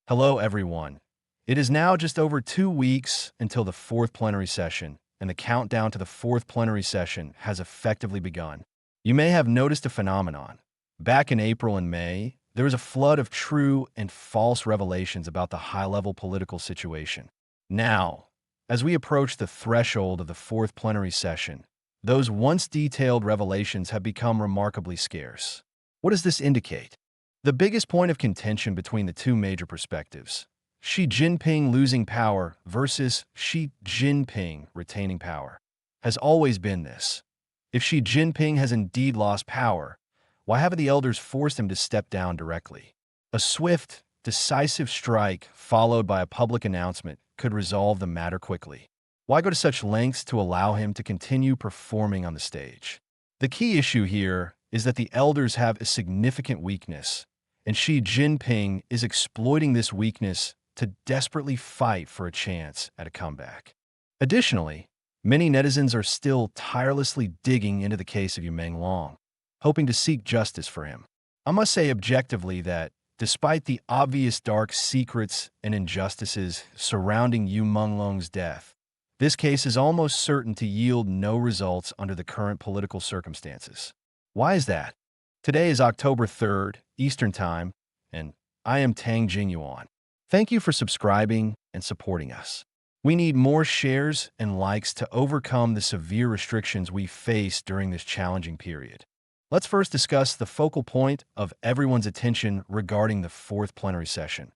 Hello, everyone. It is now just over 2 weeks until the fourth plenary session, and the countdown to the fourth plenary session has effectively begun. You may have noticed a phenomenon. Back in April and May, there was a flood of true and false revelations about the high-level political situation. Now, as we approach the threshold of the fourth plenary session, those once detailed revelations have become remarkably scarce. What does this indicate? The biggest point of contention between the two major perspectives, Xi Jinping losing power versus Xi Jinping retaining power, has always been this. If Xi Jinping has indeed lost power, why haven't the elders forced him to step down directly? A swift, decisive strike followed by a public announcement could resolve the matter quickly. Why go to such lengths to allow him to continue performing on the stage? The key issue here is that the elders have a significant weakness, and Xi Jinping is exploiting this weakness to desperately fight for a chance at a comeback. Additionally, many netizens are still tirelessly digging into the case of Yu Menglong, hoping to seek justice for him. I must say objectively that, despite the obvious dark secrets and injustices surrounding Yu Menglong's death, this case is almost certain to yield no results under the current political circumstances. Why is that? Today is October 3rd, Eastern Time, and I am Tang Jingyuan. Thank you for subscribing and supporting us. We need more shares and likes to overcome the severe restrictions we face during this challenging period. Let's first discuss the focal point of everyone's attention regarding the fourth plenary session.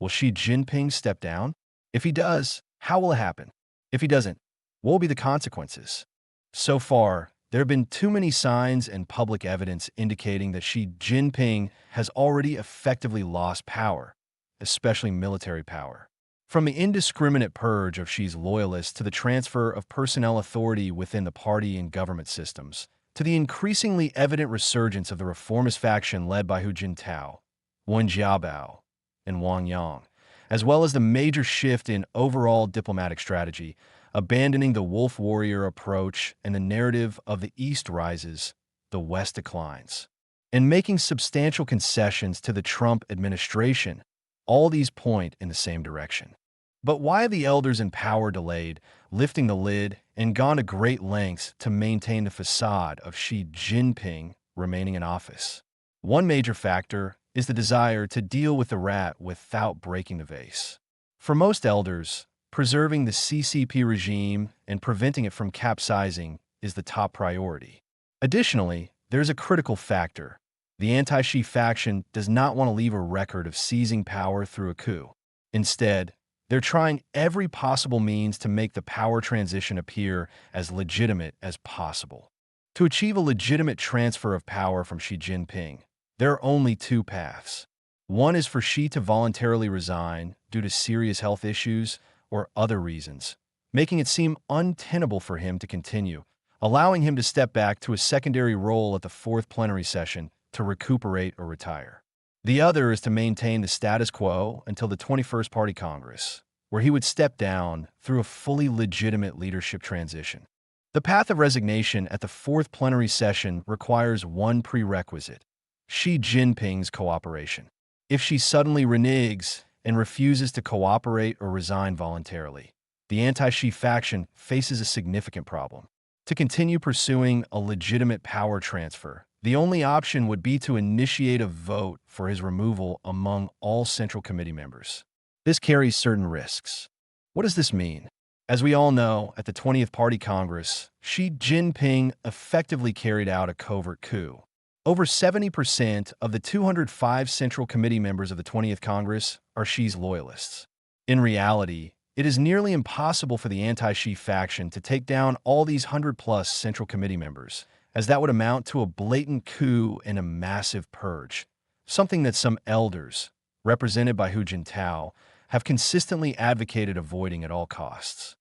Will Xi Jinping step down? If he does, how will it happen? If he doesn't, what will be the consequences? So far, there have been too many signs and public evidence indicating that Xi Jinping has already effectively lost power, especially military power. From the indiscriminate purge of Xi's loyalists to the transfer of personnel authority within the party and government systems, to the increasingly evident resurgence of the reformist faction led by Hu Jintao, Wen Jiabao, and Wang Yang, as well as the major shift in overall diplomatic strategy, abandoning the wolf warrior approach and the narrative of the East rises, the West declines, and making substantial concessions to the Trump administration, all these point in the same direction. But why have the elders in power delayed, lifting the lid, and gone to great lengths to maintain the facade of Xi Jinping remaining in office? One major factor is the desire to deal with the rat without breaking the vase. For most elders, preserving the CCP regime and preventing it from capsizing is the top priority. Additionally, there's a critical factor. The anti-Xi faction does not want to leave a record of seizing power through a coup. Instead, they're trying every possible means to make the power transition appear as legitimate as possible. To achieve a legitimate transfer of power from Xi Jinping, there are only two paths. One is for Xi to voluntarily resign due to serious health issues or other reasons, making it seem untenable for him to continue, allowing him to step back to a secondary role at the fourth plenary session to recuperate or retire. The other is to maintain the status quo until the 21st Party Congress, where he would step down through a fully legitimate leadership transition. The path of resignation at the fourth plenary session requires one prerequisite: Xi Jinping's cooperation. If Xi suddenly reneges and refuses to cooperate or resign voluntarily, the anti-Xi faction faces a significant problem. To continue pursuing a legitimate power transfer, the only option would be to initiate a vote for his removal among all Central Committee members. This carries certain risks. What does this mean? As we all know, at the 20th Party Congress, Xi Jinping effectively carried out a covert coup. Over 70% of the 205 Central Committee members of the 20th Congress are Xi's loyalists. In reality, it is nearly impossible for the anti-Xi faction to take down all these 100-plus Central Committee members, as that would amount to a blatant coup and a massive purge, something that some elders, represented by Hu Jintao, have consistently advocated avoiding at all costs.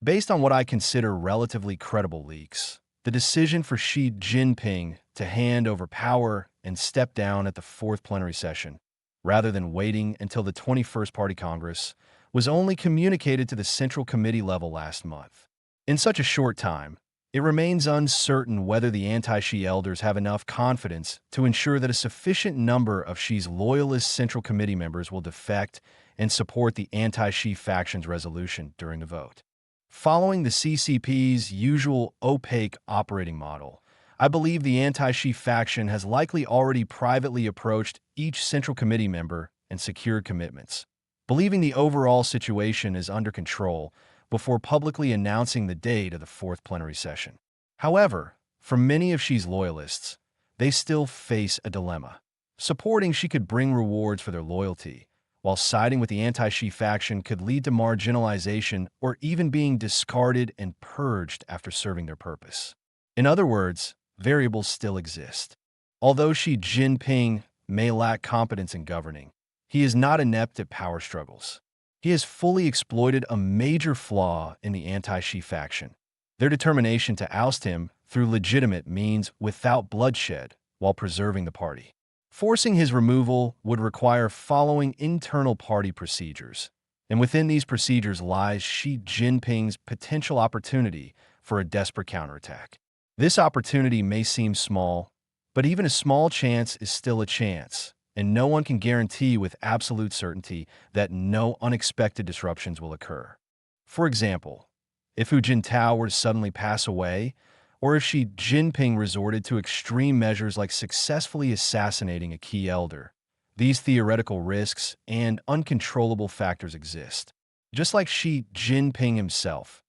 Based on what I consider relatively credible leaks, the decision for Xi Jinping to hand over power and step down at the fourth plenary session, rather than waiting until the 21st Party Congress, was only communicated to the Central Committee level last month. In such a short time, it remains uncertain whether the anti-Xi elders have enough confidence to ensure that a sufficient number of Xi's loyalist Central Committee members will defect and support the anti-Xi faction's resolution during the vote. Following the CCP's usual opaque operating model, I believe the anti-Xi faction has likely already privately approached each Central Committee member and secured commitments, believing the overall situation is under control before publicly announcing the date of the Fourth Plenary session. However, for many of Xi's loyalists, they still face a dilemma. Supporting Xi could bring rewards for their loyalty, while siding with the anti-Xi faction could lead to marginalization or even being discarded and purged after serving their purpose. In other words, variables still exist. Although Xi Jinping may lack competence in governing, he is not inept at power struggles. He has fully exploited a major flaw in the anti-Xi faction: their determination to oust him through legitimate means without bloodshed while preserving the party. Forcing his removal would require following internal party procedures, and within these procedures lies Xi Jinping's potential opportunity for a desperate counterattack. This opportunity may seem small, but even a small chance is still a chance, and no one can guarantee with absolute certainty that no unexpected disruptions will occur. For example, if Hu Jintao were to suddenly pass away, or if Xi Jinping resorted to extreme measures like successfully assassinating a key elder, these theoretical risks and uncontrollable factors exist. Just like Xi Jinping himself,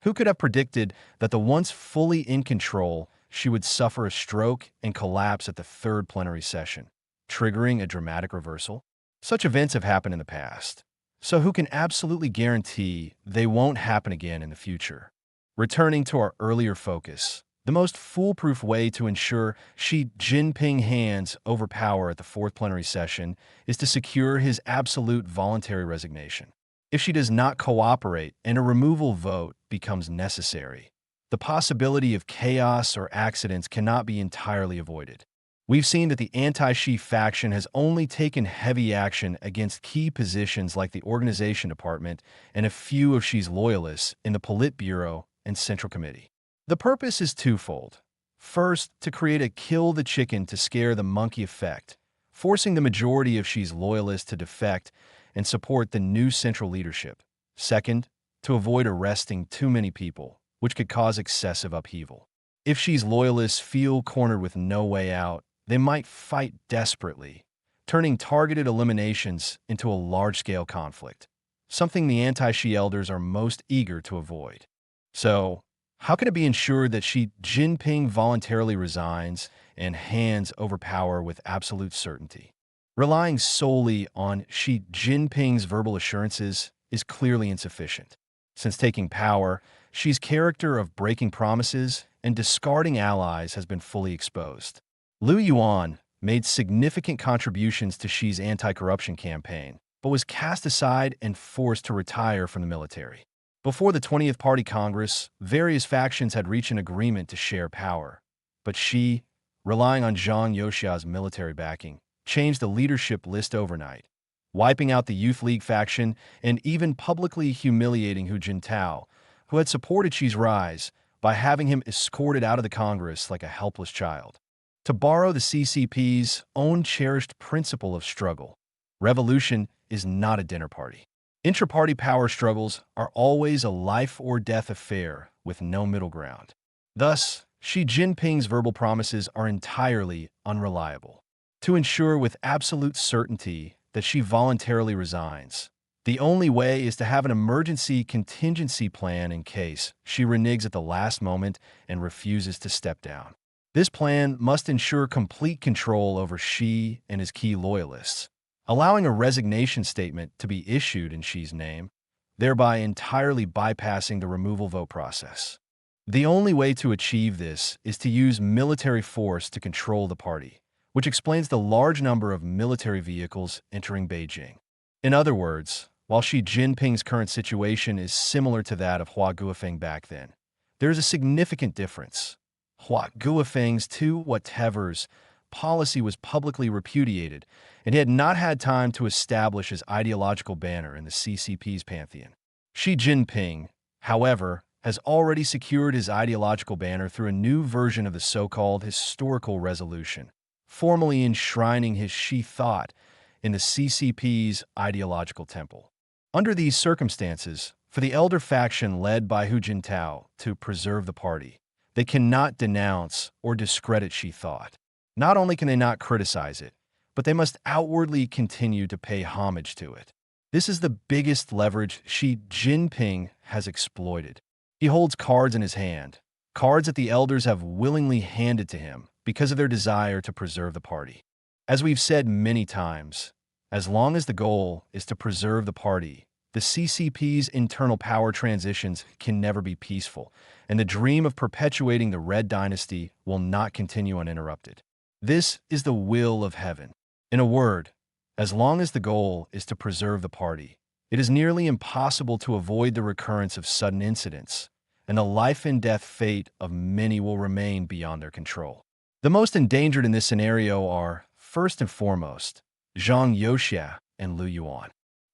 who could have predicted that the once fully in control Xi would suffer a stroke and collapse at the third plenary session, triggering a dramatic reversal? Such events have happened in the past, so who can absolutely guarantee they won't happen again in the future? Returning to our earlier focus, the most foolproof way to ensure Xi Jinping hands over power at the fourth plenary session is to secure his absolute voluntary resignation. If Xi does not cooperate and a removal vote becomes necessary, the possibility of chaos or accidents cannot be entirely avoided. We've seen that the anti-Xi faction has only taken heavy action against key positions like the Organization Department and a few of Xi's loyalists in the Politburo and Central Committee. The purpose is twofold. First, to create a kill the chicken to scare the monkey effect, forcing the majority of Xi's loyalists to defect and support the new central leadership. Second, to avoid arresting too many people, which could cause excessive upheaval. If Xi's loyalists feel cornered with no way out, they might fight desperately, turning targeted eliminations into a large-scale conflict, something the anti-Xi elders are most eager to avoid. So, how can it be ensured that Xi Jinping voluntarily resigns and hands over power with absolute certainty? Relying solely on Xi Jinping's verbal assurances is clearly insufficient. Since taking power, Xi's character of breaking promises and discarding allies has been fully exposed. Liu Yuan made significant contributions to Xi's anti-corruption campaign, but was cast aside and forced to retire from the military. Before the 20th Party Congress, various factions had reached an agreement to share power, but Xi, relying on Zhang Youxia's military backing, changed the leadership list overnight, wiping out the Youth League faction and even publicly humiliating Hu Jintao, who had supported Xi's rise, by having him escorted out of the Congress like a helpless child. To borrow the CCP's own cherished principle of struggle, revolution is not a dinner party. Intra-party power struggles are always a life-or-death affair with no middle ground. Thus, Xi Jinping's verbal promises are entirely unreliable. To ensure with absolute certainty that Xi voluntarily resigns, the only way is to have an emergency contingency plan in case Xi reneges at the last moment and refuses to step down. This plan must ensure complete control over Xi and his key loyalists, allowing a resignation statement to be issued in Xi's name, thereby entirely bypassing the removal vote process. The only way to achieve this is to use military force to control the party, which explains the large number of military vehicles entering Beijing. In other words, while Xi Jinping's current situation is similar to that of Hua Guofeng back then, there is a significant difference. Hua Guofeng's two whatevers policy was publicly repudiated, and he had not had time to establish his ideological banner in the CCP's pantheon. Xi Jinping, however, has already secured his ideological banner through a new version of the so-called historical resolution, formally enshrining his Xi thought in the CCP's ideological temple. Under these circumstances, for the elder faction led by Hu Jintao to preserve the party, they cannot denounce or discredit Xi thought. Not only can they not criticize it, but they must outwardly continue to pay homage to it. This is the biggest leverage Xi Jinping has exploited. He holds cards in his hand, cards that the elders have willingly handed to him because of their desire to preserve the party. As we've said many times, as long as the goal is to preserve the party, the CCP's internal power transitions can never be peaceful, and the dream of perpetuating the Red Dynasty will not continue uninterrupted. This is the will of heaven. In a word, as long as the goal is to preserve the party, it is nearly impossible to avoid the recurrence of sudden incidents, and the life-and-death fate of many will remain beyond their control. The most endangered in this scenario are, first and foremost, Zhang Youxia and Liu Yuan.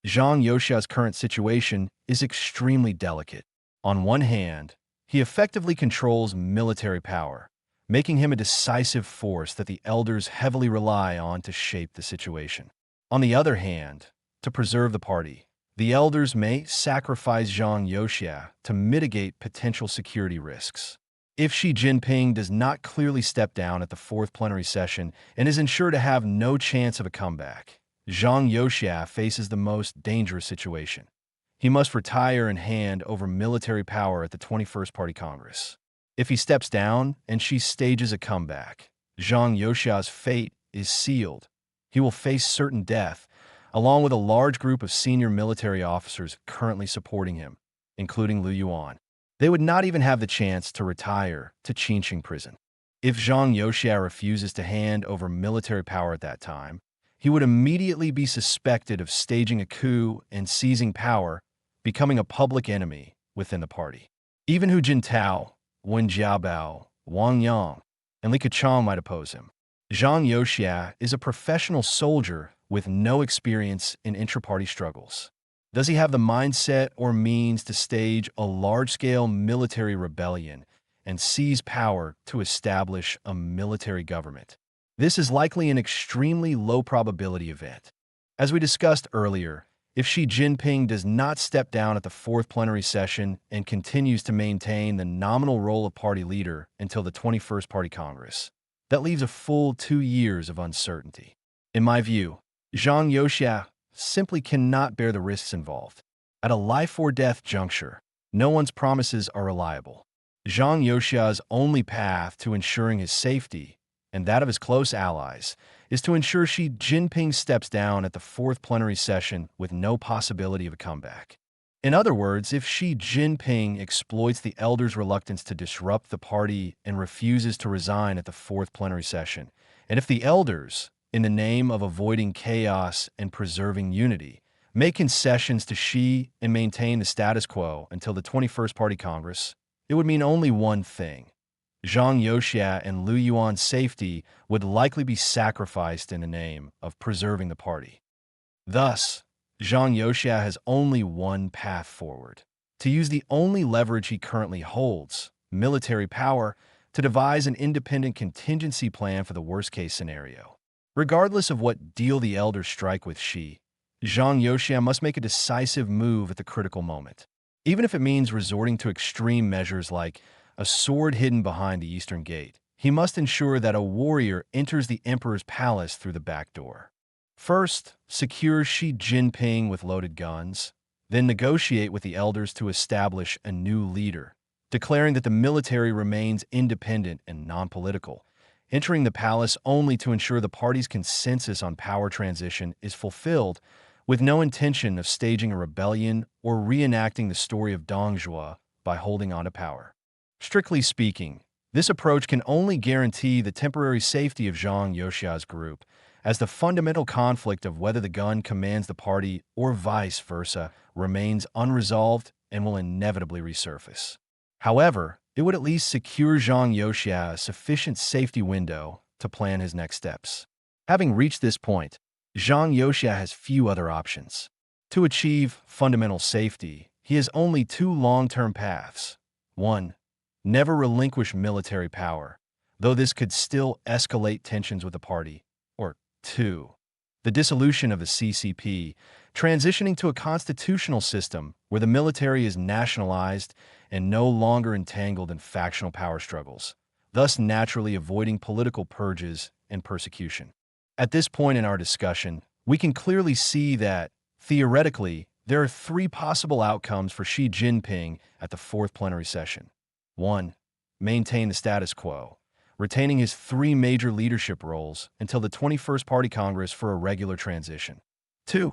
Zhang Youxia's current situation is extremely delicate. On one hand, he effectively controls military power, making him a decisive force that the elders heavily rely on to shape the situation. On the other hand, to preserve the party, the elders may sacrifice Zhang Youxia to mitigate potential security risks. If Xi Jinping does not clearly step down at the Fourth Plenary Session and is ensured to have no chance of a comeback, Zhang Youxia faces the most dangerous situation. He must retire and hand over military power at the 21st Party Congress. If he steps down and Xi stages a comeback, Zhang Youxia's fate is sealed. He will face certain death, along with a large group of senior military officers currently supporting him, including Liu Yuan. They would not even have the chance to retire to Qinqing prison. If Zhang Youxia refuses to hand over military power at that time, he would immediately be suspected of staging a coup and seizing power, becoming a public enemy within the party. Even Hu Jintao, Wen Jiabao, Wang Yang, and Li Keqiang might oppose him. Zhang Youxia is a professional soldier with no experience in intra-party struggles. Does he have the mindset or means to stage a large-scale military rebellion and seize power to establish a military government? This is likely an extremely low-probability event. As we discussed earlier, if Xi Jinping does not step down at the Fourth Plenary Session and continues to maintain the nominal role of party leader until the 21st Party Congress, that leaves a full 2 years of uncertainty. In my view, Zhang Youxia simply cannot bear the risks involved. At a life-or-death juncture, no one's promises are reliable. Zhang Youxia's only path to ensuring his safety, and that of his close allies, is to ensure Xi Jinping steps down at the Fourth Plenary Session with no possibility of a comeback. In other words, if Xi Jinping exploits the elders' reluctance to disrupt the party and refuses to resign at the Fourth Plenary Session, and if the elders, in the name of avoiding chaos and preserving unity, make concessions to Xi and maintain the status quo until the 21st Party Congress, it would mean only one thing. Zhang Youxia and Liu Yuan's safety would likely be sacrificed in the name of preserving the party. Thus, Zhang Youxia has only one path forward: to use the only leverage he currently holds, military power, to devise an independent contingency plan for the worst-case scenario. Regardless of what deal the elders strike with Xi, Zhang Youxia must make a decisive move at the critical moment. Even if it means resorting to extreme measures like a sword hidden behind the Eastern Gate, he must ensure that a warrior enters the emperor's palace through the back door. First, secure Xi Jinping with loaded guns, then negotiate with the elders to establish a new leader, declaring that the military remains independent and non-political, entering the palace only to ensure the party's consensus on power transition is fulfilled, with no intention of staging a rebellion or reenacting the story of Dong Zhuo by holding on to power. Strictly speaking, this approach can only guarantee the temporary safety of Zhang Youxia's group, as the fundamental conflict of whether the gun commands the party or vice versa remains unresolved and will inevitably resurface. However, it would at least secure Zhang Youxia a sufficient safety window to plan his next steps. Having reached this point, Zhang Youxia has few other options. To achieve fundamental safety, he has only two long-term paths. 1. Never relinquish military power, though this could still escalate tensions with the party. Or 2. the dissolution of the CCP, transitioning to a constitutional system where the military is nationalized and no longer entangled in factional power struggles, thus naturally avoiding political purges and persecution. At this point in our discussion, we can clearly see that, theoretically, there are three possible outcomes for Xi Jinping at the Fourth Plenary Session. 1. Maintain the status quo, retaining his three major leadership roles until the 21st Party Congress for a regular transition. 2.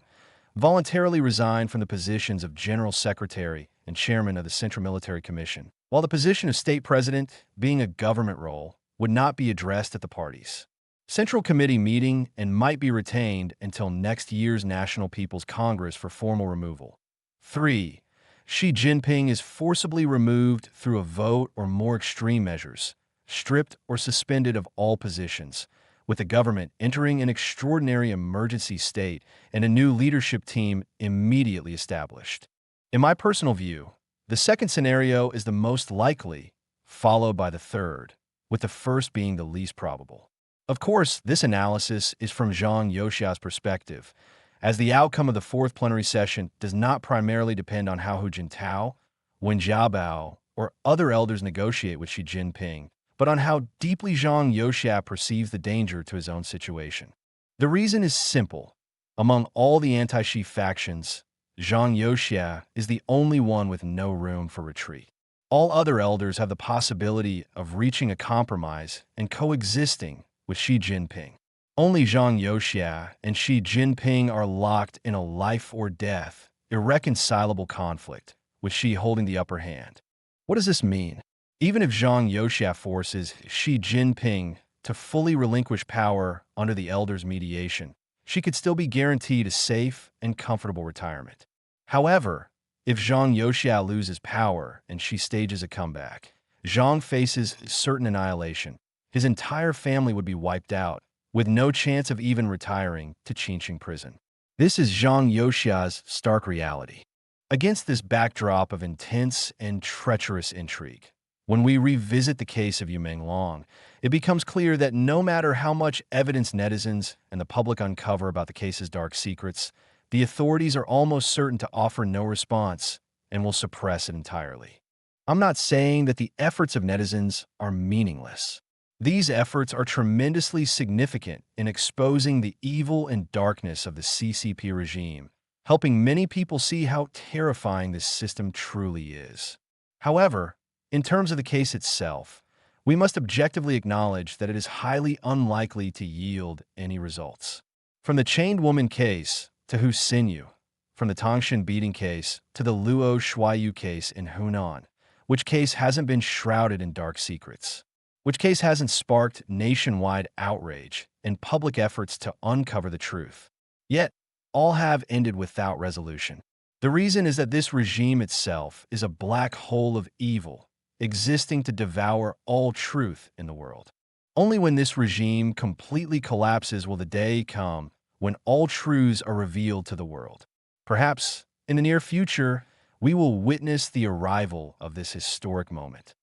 Voluntarily resign from the positions of General Secretary and Chairman of the Central Military Commission, while the position of State President, being a government role, would not be addressed at the party's Central Committee meeting and might be retained until next year's National People's Congress for formal removal. 3. Xi Jinping is forcibly removed through a vote or more extreme measures, stripped or suspended of all positions, with the government entering an extraordinary emergency state and a new leadership team immediately established. In my personal view, the second scenario is the most likely, followed by the third, with the first being the least probable. Of course, this analysis is from Zhang Youxia's perspective, as the outcome of the Fourth Plenary Session does not primarily depend on how Hu Jintao, Wen Jiabao, or other elders negotiate with Xi Jinping, but on how deeply Zhang Youxia perceives the danger to his own situation. The reason is simple. Among all the anti-Xi factions, Zhang Youxia is the only one with no room for retreat. All other elders have the possibility of reaching a compromise and coexisting with Xi Jinping. Only Zhang Youxia and Xi Jinping are locked in a life-or-death, irreconcilable conflict, with Xi holding the upper hand. What does this mean? Even if Zhang Youxia forces Xi Jinping to fully relinquish power under the elders' mediation, she could still be guaranteed a safe and comfortable retirement. However, if Zhang Youxia loses power and she stages a comeback, Zhang faces certain annihilation. His entire family would be wiped out, with no chance of even retiring to Qinqing prison. This is Zhang Youxia's stark reality. Against this backdrop of intense and treacherous intrigue, when we revisit the case of Yumeng Long, it becomes clear that no matter how much evidence netizens and the public uncover about the case's dark secrets, the authorities are almost certain to offer no response and will suppress it entirely. I'm not saying that the efforts of netizens are meaningless. These efforts are tremendously significant in exposing the evil and darkness of the CCP regime, helping many people see how terrifying this system truly is. However, in terms of the case itself, we must objectively acknowledge that it is highly unlikely to yield any results. From the chained woman case to Hu Xinyu, from the Tangshan beating case to the Luo Shuaiyu case in Hunan, which case hasn't been shrouded in dark secrets? Which case hasn't sparked nationwide outrage and public efforts to uncover the truth? Yet, all have ended without resolution. The reason is that this regime itself is a black hole of evil, existing to devour all truth in the world. Only when this regime completely collapses will the day come when all truths are revealed to the world. Perhaps, in the near future, we will witness the arrival of this historic moment.